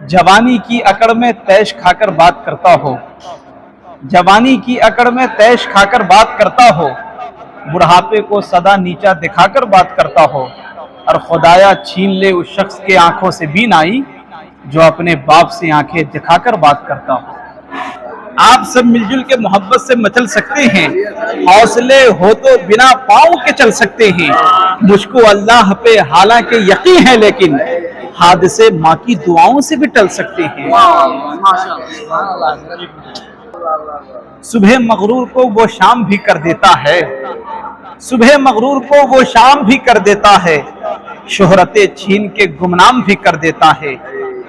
जवानी की अकड़ में तैश खाकर बात करता हो, जवानी की अकड़ में तैश खाकर बात करता हो, बुढ़ापे को सदा नीचा दिखाकर बात करता हो, और खुदाया छीन ले उस शख्स के आंखों से बीन आई जो अपने बाप से आंखें दिखाकर बात करता हो। आप सब मिलजुल के मोहब्बत से मचल सकते हैं, हौसले हो तो बिना पाँव के चल सकते हैं। मुझको अल्लाह पे हालांकि यकीन है, लेकिन हादसे माँ की दुआओं से भी टल सकते हैं। सुबह मगरूर को वो शाम भी कर देता है, सुबह मगरूर को वो शाम भी कर देता है, शोहरते छीन के गुमनाम भी कर देता है।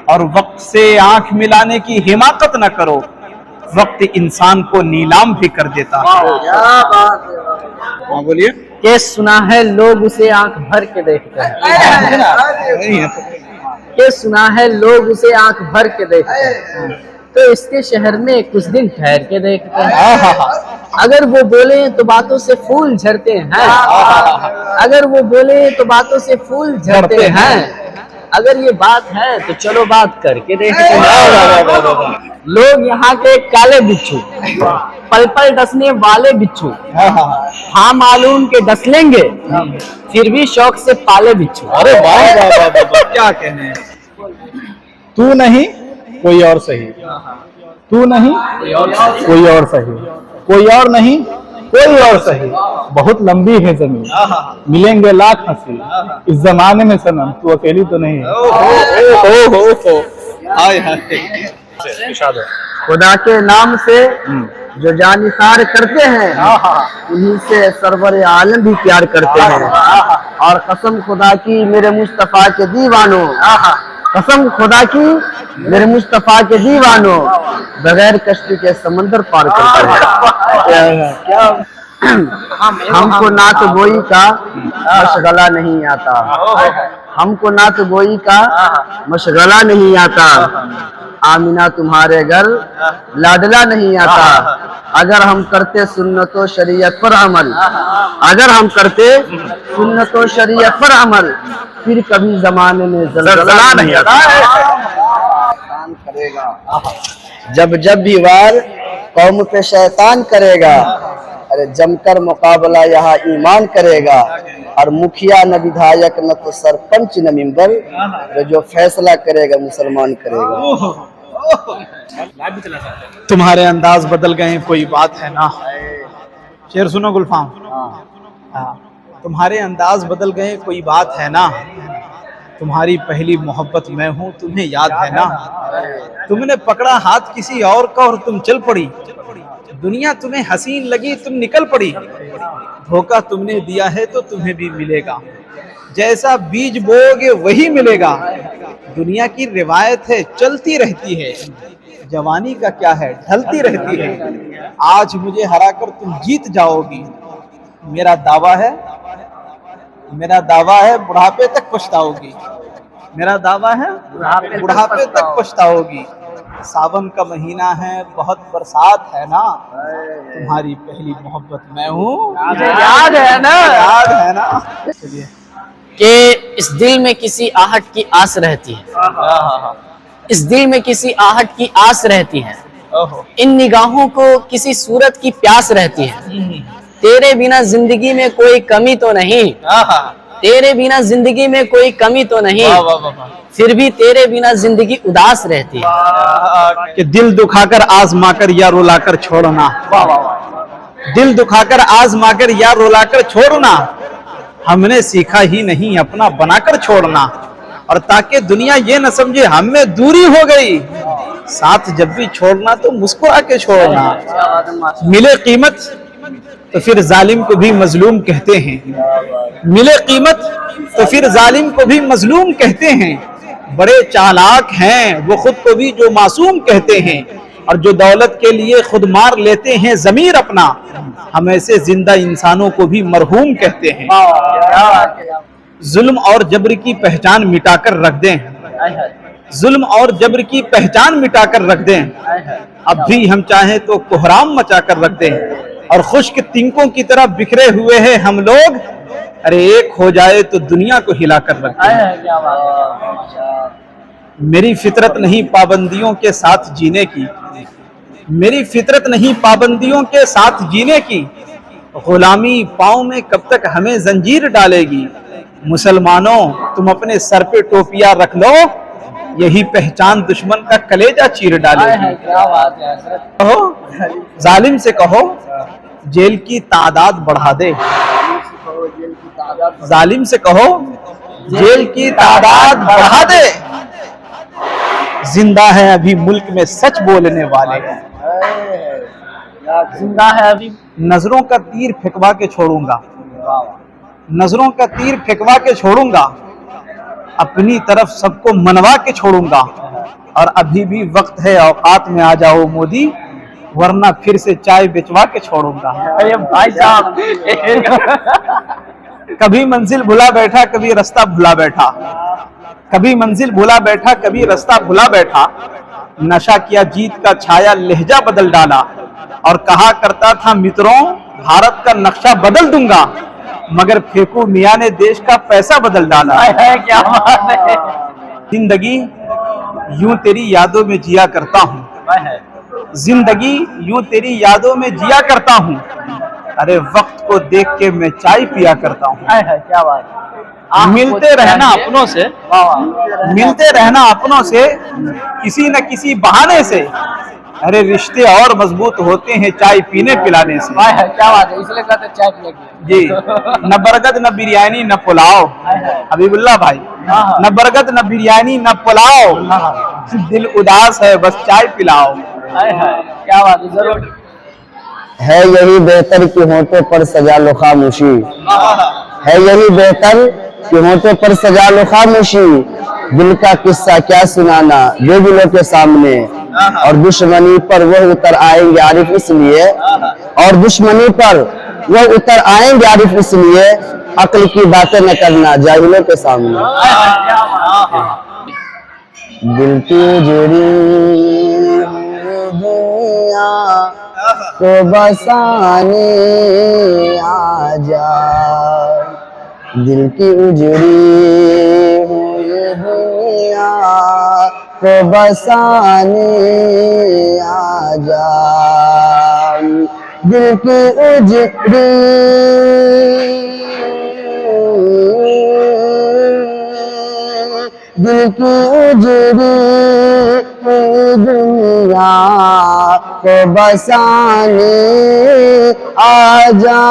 और वक्त से आंख मिलाने की हिमाकत न करो, वक्त इंसान को नीलाम भी कर देता है। हाँ बोलिए। के सुना है लोग उसे आंख भर के देखते हैं, के सुना है लोग उसे आंख भर के देखते हैं, तो इसके शहर में कुछ दिन ठहर के देखते हैं। अगर वो बोले तो बातों से फूल झड़ते हैं, अगर वो बोले तो बातों से फूल झड़ते हैं। अगर ये बात है तो चलो बात करके देखते हैं। लोग यहाँ के काले बिच्छू, पल पल डसने वाले बिच्छू, हाँ मालूम के डस लेंगे, फिर भी शौक से पाले बिच्छू। अरे वाह, क्या कहने। तू नहीं कोई और सही, तू नहीं कोई और सही, कोई और नहीं कोई और सही, बहुत लंबी है जमीन, मिलेंगे लाख हंसी, इस जमाने में सनम तू अकेली तो नहीं है। खुदा के नाम से जो जानिसार करते हैं, उन्हीं से सरवर आलम भी प्यार करते हैं। और कसम खुदा की मेरे मुस्तफा के दीवानों, कसम खुदा की मेरे मुस्तफा के दीवानों, बगैर कश्ती के समंदर पार करते हैं। हमको नात गोई का मशगला नहीं आता, हमको नात गोई का मशगला नहीं आता, आमिना तुम्हारे घर लाडला नहीं आता। अगर हम करते सुन्नतो शरीयत पर अमल, अगर हम करते सुन्नतो शरीयत पर अमल, फिर कभी जमाने में ज़लज़ला नहीं आता। जब जब भी वार कौम पे शैतान करेगा, अरे जमकर मुकाबला यहाँ ईमान करेगा। और मुखिया न विधायक न तो सरपंच न मेंबर, जो फैसला करेगा मुसलमान करेगा। तुम्हारे अंदाज बदल गए कोई बात है ना, शेर सुनो गुलफाम। तुम्हारे अंदाज बदल गए कोई बात है ना, तुम्हारी पहली मोहब्बत मैं हूँ तुम्हें याद है ना। तुमने पकड़ा हाथ किसी और का और तुम चल पड़ी, दुनिया तुम्हें हसीन लगी तुम निकल पड़ी। धोखा तुमने दिया है तो तुम्हें भी मिलेगा, जैसा बीज बोओगे वही मिलेगा। दुनिया की रिवायत है चलती रहती है, जवानी का क्या है ढलती रहती है। आज मुझे हराकर तुम जीत जाओगी, मेरा दावा है, मेरा दावा है बुढ़ापे तक पछताओगी, मेरा दावा है बुढ़ापे तक पछताओगी। सावन का महीना है बहुत बरसात है ना, तुम्हारी पहली मोहब्बत मैं हूँ याद है ना, याद है ना। कि इस दिल में किसी आहट की आस रहती है, इस दिल में किसी आहट की आस रहती है, इन निगाहों को किसी सूरत की प्यास रहती है। तेरे बिना जिंदगी में कोई कमी तो नहीं, तेरे बिना जिंदगी में कोई कमी तो नहीं, फिर भी तेरे बिना जिंदगी उदास रहती है। कि दिल दुखाकर आजमाकर या रुलाकर छोड़ना, दिल दुखाकर आजमाकर या रुलाकर छोड़ना, हमने सीखा ही नहीं अपना बनाकर छोड़ना। और ताकि दुनिया ये न समझे हम में दूरी हो गई, साथ जब भी छोड़ना तो मुस्कुरा के छोड़ना। मिले कीमत तो फिर जालिम को भी मजलूम कहते हैं, मिले कीमत तो फिर जालिम को भी मजलूम कहते हैं। बड़े चालाक हैं वो खुद को भी जो मासूम कहते हैं, और जो दौलत के लिए खुद मार लेते हैं ज़मीर अपना, हम ऐसे जिंदा इंसानों को भी मरहूम कहते हैं। जुल्म और जबर की पहचान मिटाकर रख दें, जुल्म और जबर की पहचान मिटाकर रख दें। अब भी हम चाहें तो कोहराम मचाकर रख दें, और खुश्क तिनकों की तरह बिखरे हुए हैं हम लोग, अरे एक हो जाए तो दुनिया को हिलाकर रख दें। मेरी फितरत नहीं पाबंदियों के साथ जीने की, मेरी फितरत नहीं पाबंदियों के साथ जीने की। गुलामी पाँव में कब तक हमें जंजीर डालेगी। मुसलमानों तुम अपने सर पे टोपियां रख लो, यही पहचान दुश्मन का कलेजा चीर डालेगी। क्या बात है हजरत। कहो जालिम से कहो जेल की तादाद बढ़ा दे, जालिम से कहो जेल की तादाद बढ़ा दे। जिंदा है अभी मुल्क में सच बोलने वाले, जिंदा है अभी। नजरों का तीर फेंकवा के छोड़ूंगा, नजरों का तीर फेंकवा के छोड़ूंगा, अपनी तरफ सबको मनवा के छोड़ूंगा। और अभी भी वक्त है औकात में आ जाओ मोदी, वरना फिर से चाय बेचवा के छोड़ूंगा। अरे भाई साहब कभी मंजिल भुला बैठा कभी रास्ता भुला बैठा, कभी मंजिल भुला बैठा कभी रास्ता भुला बैठा। नशा किया जीत का छाया लहजा बदल डाला, और कहा करता था मित्रों भारत का नक्शा बदल दूंगा, मगर फेंकू मियां ने देश का पैसा बदल डाला। क्या बात है। जिंदगी यूं तेरी यादों में जिया करता हूँ, जिंदगी यूं तेरी यादों में जिया करता हूँ। अरे वक्त को देख के मैं चाय पिया करता हूँ। क्या बात है। मिलते रहना अपनों से, मिलते रहना अपनों से किसी न किसी बहाने से। अरे रिश्ते और मजबूत होते हैं चाय पीने पिलाने से। क्या बात है, इसलिए कहते चाय पिया जी। न बरगद न बिरयानी न पुलाव, हबीबुल्लाह भाई, न बरगद न बिरयानी न पुलाव, दिल उदास है बस चाय पिलाओ। क्या बात है। जरूर है यही बेहतर कि होंठों पर सजा लो खामोशी, है यही बेहतर कि होंठों पर सजा लो खामोशी। दिल का किस्सा क्या सुनाना दो दिलों के सामने, और दुश्मनी पर वह उतर आएंगे आरिफ इसलिए, और दुश्मनी पर वह उतर आएंगे आरिफ इसलिए, अक्ल की बातें न करना जाहिलों के सामने। दिल की जुड़ी दुनिया को बसाने आजा, दिल की उजड़ी हुई दुनिया को बसाने आजा, दिल की उजड़ी दिल की उजड़ी हुई दुनिया को बसाने आजा,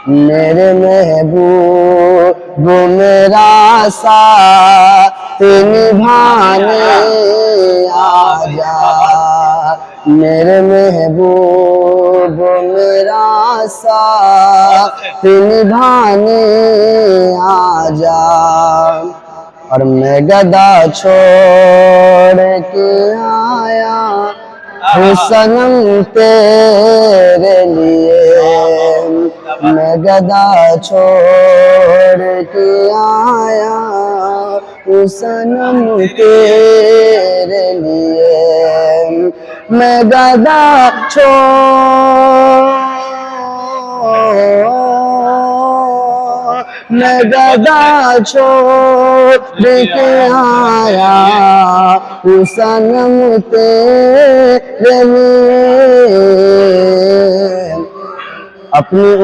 मेरे महबूब वो मेरा साथ निभाने आजा, मेरे महबूब वो मेरा साथ निभाने आजा। और मैं गदा छोड़ के आया हूँ सनम तेरे लिए, मैं गदा छोड़ के आया हूँ सनम तेरे लिए, मैं गदा मैं गदा छोड़ के आया हूँ सनम तेरे लिए, अपनी